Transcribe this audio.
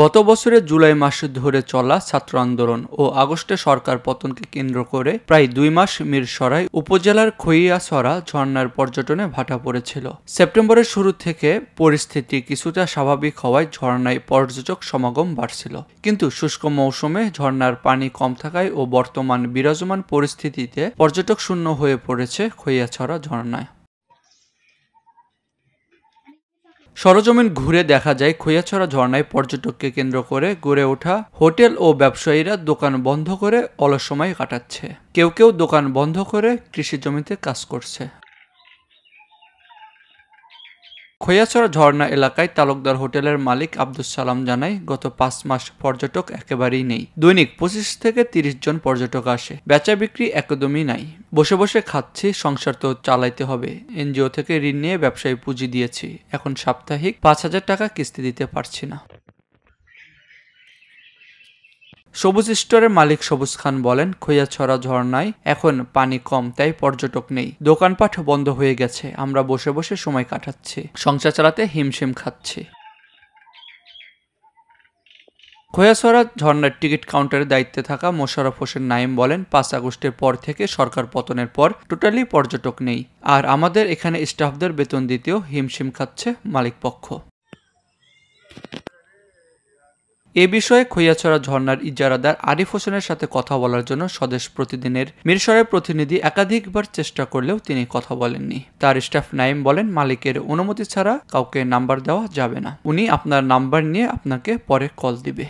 গত বছরের জুলাই মাস ধরে চলা ছাত্র আন্দোলন ও আগস্টে সরকার পতনকে কেন্দ্র করে প্রায় 2 মাস মিরসরাই উপজেলার খইয়াছড়া ঝর্ণার পর্যটনে ভাটা পড়েছিল। সেপ্টেম্বরের শুরু থেকে পরিস্থিতি কিছুটা স্বাভাবিক হওয়ায় ঝর্ণায় পর্যটক সমাগম বাড়ছিল, কিন্তু শুষ্ক মৌসুমে ঝর্ণার পানি কম থাকায় ও বর্তমান বিরাজমান পরিস্থিতিতে পর্যটক শূন্য হয়ে পড়েছে খইয়াছড়া ঝর্ণায়। সরজমিন ঘুরে দেখা যায় খইয়াছড়া ঝর্ণায় পর্যটককে কেন্দ্র করে গড়ে ওঠা হোটেল ও ব্যবসায়ীরা দোকান বন্ধ করে অলস সময় কাটাচ্ছে। কেউ কেউ দোকান বন্ধ করে কৃষি জমিতে কাজ করছে। খইয়াছড়া ঝর্ণা এলাকায় তালুকদার হোটেলের মালিক আব্দুস সালাম জানায়, গত 5 মাস পর্যটক একেবারেই নেই। দৈনিক 25 থেকে 30 জন পর্যটক আসে, বেচা বিক্রি একদমই নাই। বসে বসে খাচ্ছি, সংসার তো চালাইতে হবে। এনজিও থেকে ঋণ নিয়ে ব্যবসায় পুঁজি দিয়েছি, এখন সাপ্তাহিক 5,000 টাকা কিস্তি দিতে পারছি না। সবুজ স্টোরের মালিক সবুজ খান বলেন, খইয়াছড়া ঝর্ণায় এখন পানি কম, তাই পর্যটক নেই। দোকানপাট বন্ধ হয়ে গেছে, আমরা বসে বসে সময় কাটাচ্ছি, সংসার চালাতে হিমশিম খাচ্ছি। খইয়াছড়া ঝর্ণার টিকিট কাউন্টারের দায়িত্বে থাকা মোশাররফ হোসেন নাইম বলেন, 5 আগস্টের পর থেকে সরকার পতনের পর টোটালি পর্যটক নেই, আর আমাদের এখানে স্টাফদের বেতন দিতেও হিমশিম খাচ্ছে মালিকপক্ষ। এ বিষয়ে খইয়াছড়া ঝর্ণার ইজারাদার আরিফ হোসেনের সাথে কথা বলার জন্য স্বদেশ প্রতিদিনের মিরসরাই প্রতিনিধি একাধিকবার চেষ্টা করলেও তিনি কথা বলেননি। তার স্টাফ নাইম বলেন, মালিকের অনুমতি ছাড়া কাউকে নাম্বার দেওয়া যাবে না, উনি আপনার নাম্বার নিয়ে আপনাকে পরে কল দিবে।